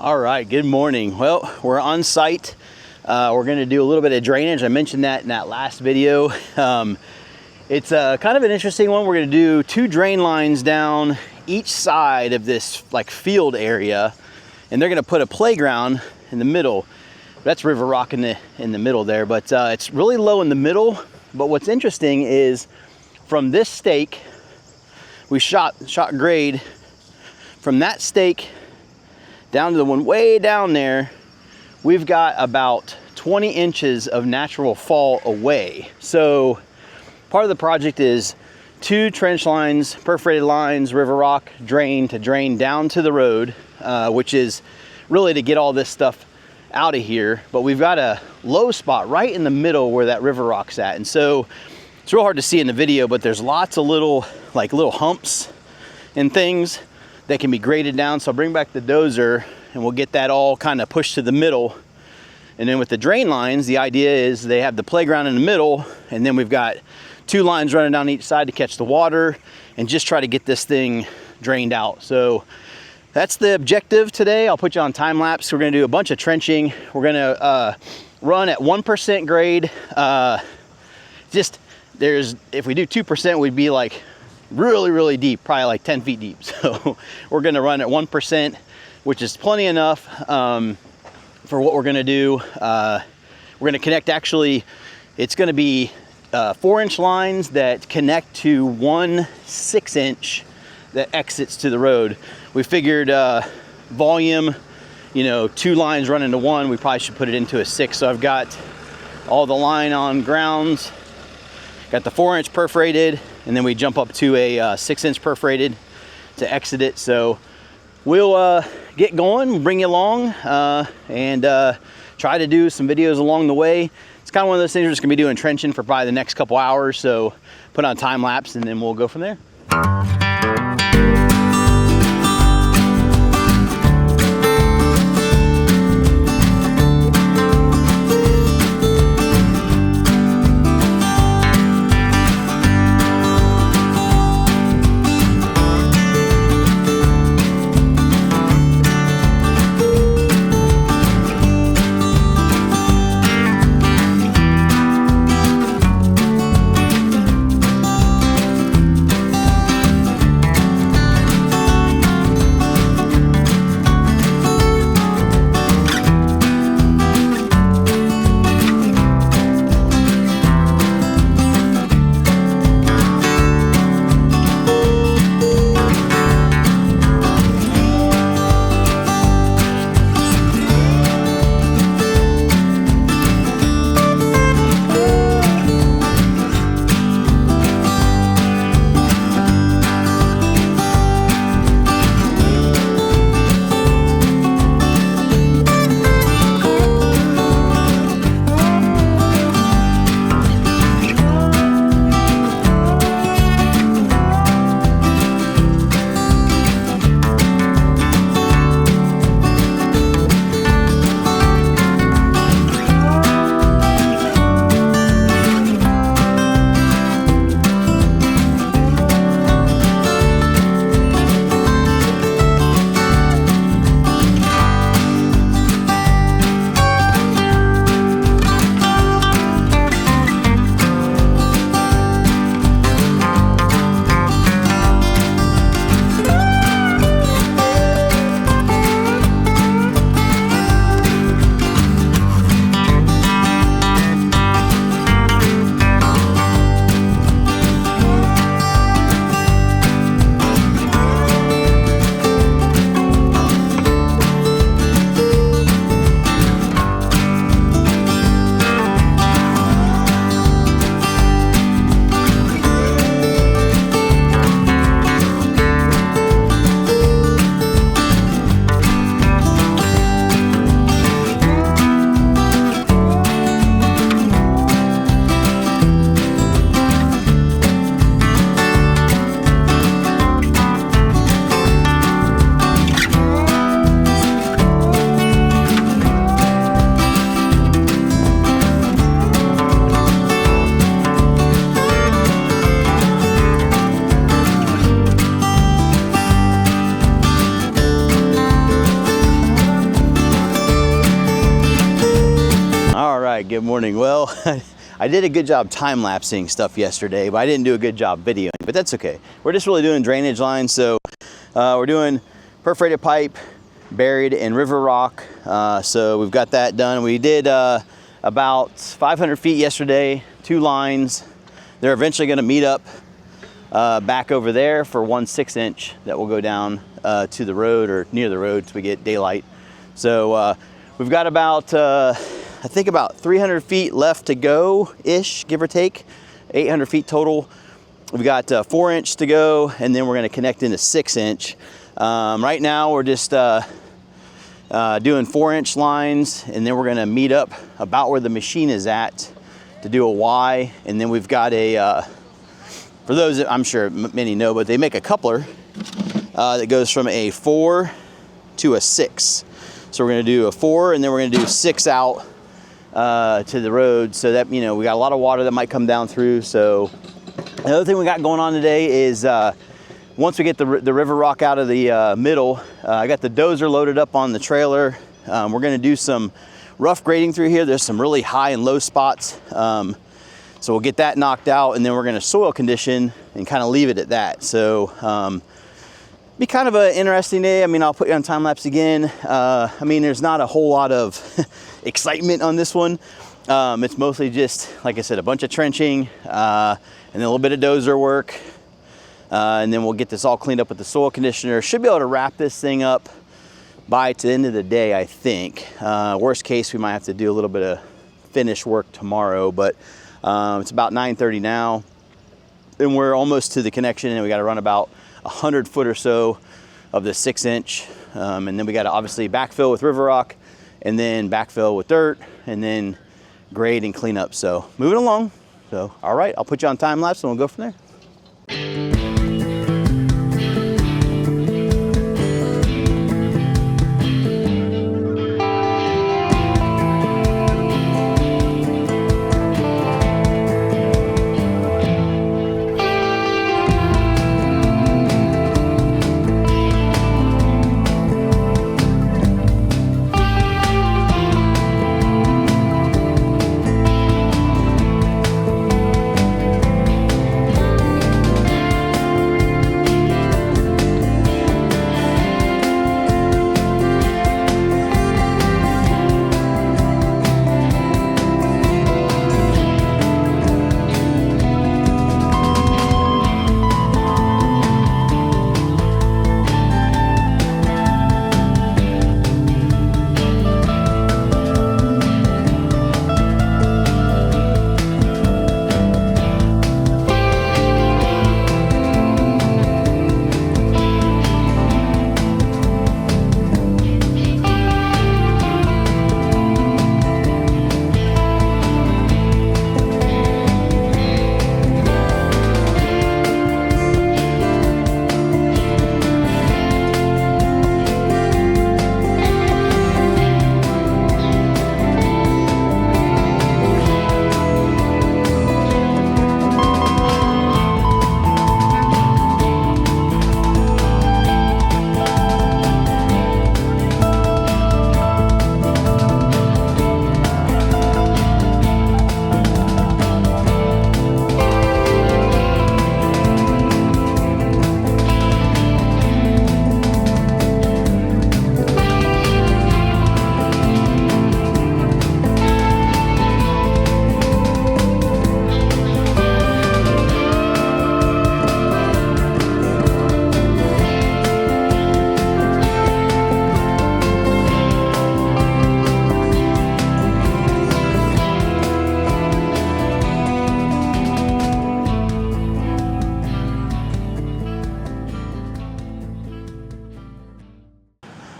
All right, good morning. Well, we're on site. We're gonna do a little bit of drainage. I mentioned that in that last video. It's kind of an interesting one. We're gonna do 2 drain lines down each side of this like field area, and they're gonna put a playground in the middle. That's river rock in the middle there, but it's really low in the middle. But what's interesting is from this stake, we shot grade from that stake down to the one way down there. We've got about 20 inches of natural fall away. So part of the project is 2 trench lines, perforated lines, river rock drain to drain down to the road, which is really to get all this stuff out of here. But we've got a low spot right in the middle where that river rock's at. And so it's real hard to see in the video, but there's lots of little humps and things that can be graded down. So I'll bring back the dozer and we'll get that all kind of pushed to the middle. And then with the drain lines, the idea is they have the playground in the middle, and then we've got 2 lines running down each side to catch the water and just try to get this thing drained out. So that's the objective today. I'll put you on time lapse. We're gonna do a bunch of trenching. We're gonna run at 1% grade. If we do 2%, we'd be like really deep, probably like 10 feet deep. So we're gonna run at 1%, which is plenty enough for what we're gonna do. We're gonna connect, actually, it's gonna be 4-inch lines that connect to 1 6-inch that exits to the road. We figured volume, 2 lines run into 1, we probably should put it into a 6. So I've got all the line on grounds, got the 4-inch perforated, and then we jump up to a 6-inch perforated to exit it. So we'll get going, bring you along, and try to do some videos along the way. It's kind of one of those things we're just gonna be doing trenching for probably the next couple hours. So put on time lapse and then we'll go from there. good morning. Well, I did a good job time-lapsing stuff yesterday, but I didn't do a good job videoing, but that's okay. We're just really doing drainage lines. So we're doing perforated pipe, buried, and river rock. So we've got that done. We did about 500 feet yesterday, 2 lines. They're eventually gonna meet up back over there for 1 6-inch that will go down to the road or near the road so we get daylight. So we've got about, I think about 300 feet left to go-ish, give or take, 800 feet total. We've got 4-inch to go, and then we're gonna connect into 6-inch. Right now we're just doing 4-inch lines, and then we're gonna meet up about where the machine is at to do a Y. And then we've got a, for those that I'm sure many know, but they make a coupler that goes from a 4 to a 6. So we're gonna do a 4, and then we're gonna do 6 out to the road, so that, you know, we got a lot of water that might come down through. So another thing we got going on today is once we get the river rock out of the middle, I got the dozer loaded up on the trailer. We're gonna do some rough grading through here. There's some really high and low spots. So we'll get that knocked out, and then we're gonna soil condition and kind of leave it at that. So be kind of an interesting day. I mean, I'll put you on time lapse again. I mean, there's not a whole lot of excitement on this one. It's mostly just, like I said, a bunch of trenching and then a little bit of dozer work. And then we'll get this all cleaned up with the soil conditioner. Should be able to wrap this thing up by the end of the day, I think. Worst case, we might have to do a little bit of finish work tomorrow, but it's about 9:30 now, and we're almost to the connection, and we got to run about 100 foot or so of the 6-inch, and then we got to obviously backfill with river rock, and then backfill with dirt, and then grade and clean up. So moving along. So all right, I'll put you on time lapse, and we'll go from there.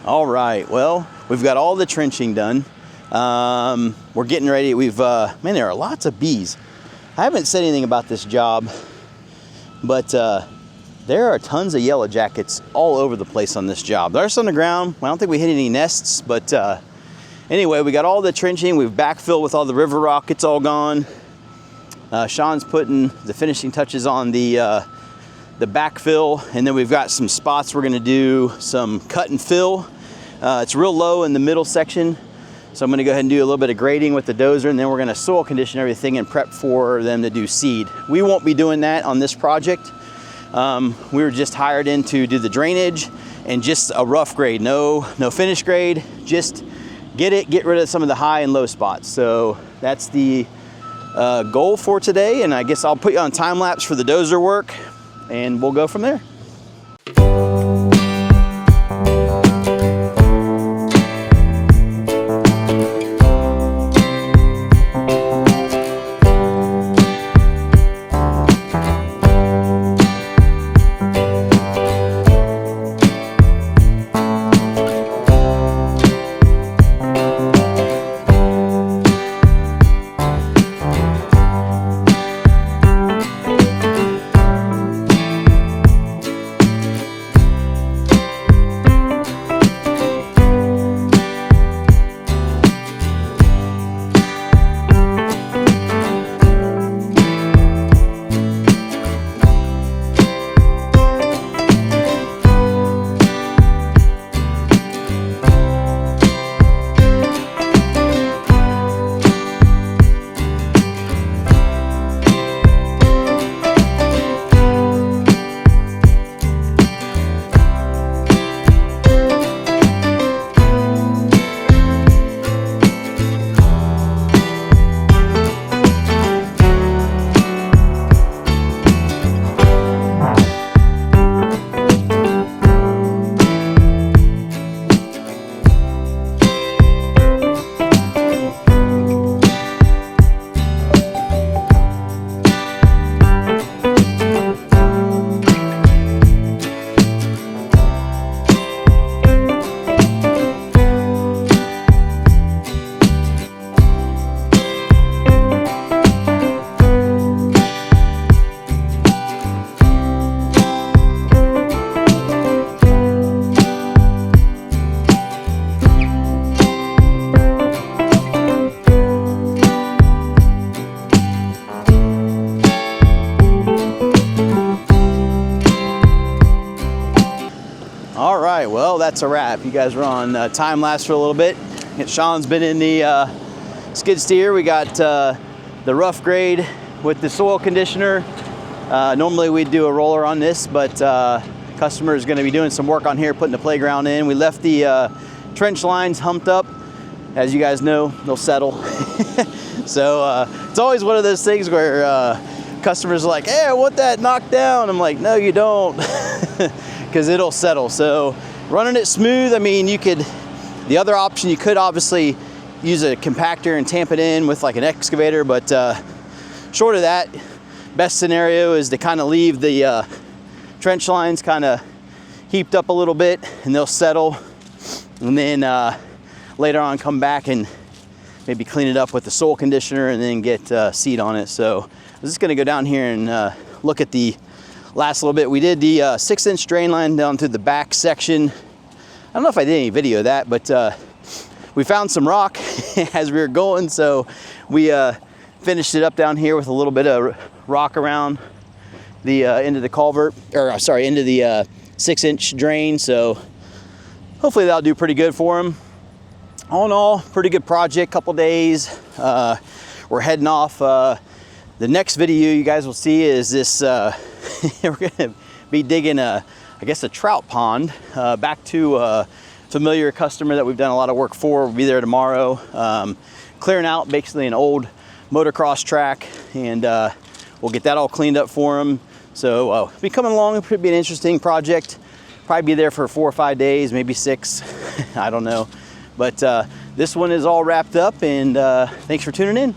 All right, well, we've got all the trenching done. We're getting ready. We've, man, there are lots of bees. I haven't said anything about this job, but there are tons of yellow jackets all over the place on this job. There's on the ground. I don't think we hit any nests, but anyway, we got all the trenching. We've backfilled with all the river rock. It's all gone. Sean's putting the finishing touches on the backfill, and then we've got some spots we're gonna do some cut and fill. It's real low in the middle section, So I'm gonna go ahead and do a little bit of grading with the dozer, and then we're gonna soil condition everything and prep for them to do seed. We won't be doing that on this project. We were just hired in to do the drainage and just a rough grade, no finish grade, just get rid of some of the high and low spots. So that's the goal for today, and I guess I'll put you on time lapse for the dozer work and we'll go from there. All right, well, that's a wrap. You guys were on time lapse for a little bit. Sean's been in the skid steer. We got the rough grade with the soil conditioner. Normally we'd do a roller on this, but customer is going to be doing some work on here, putting the playground in. We left the trench lines humped up. As you guys know, they'll settle. So it's always one of those things where customers are like, hey, I want that knocked down. I'm like, no, you don't, because it'll settle. So running it smooth, I mean, you could, the other option, you could obviously use a compactor and tamp it in with like an excavator, but short of that, best scenario is to kind of leave the trench lines kind of heaped up a little bit and they'll settle, and then later on come back and maybe clean it up with the soil conditioner and then get seed on it. So I was just gonna go down here and look at the last little bit. We did the 6-inch drain line down through the back section. I don't know if I did any video of that, but we found some rock as we were going, so we finished it up down here with a little bit of rock around the end of the culvert, or sorry, into the 6-inch drain. So hopefully that'll do pretty good for them. All in all, pretty good project, couple days. We're heading off. The next video you guys will see is this, we're gonna be digging I guess a trout pond back to a familiar customer that we've done a lot of work for. We'll be there tomorrow, clearing out basically an old motocross track, and we'll get that all cleaned up for them. So it'll be coming along. It'll be an interesting project. Probably be there for 4 or 5 days, maybe 6, I don't know. But this one is all wrapped up, and thanks for tuning in.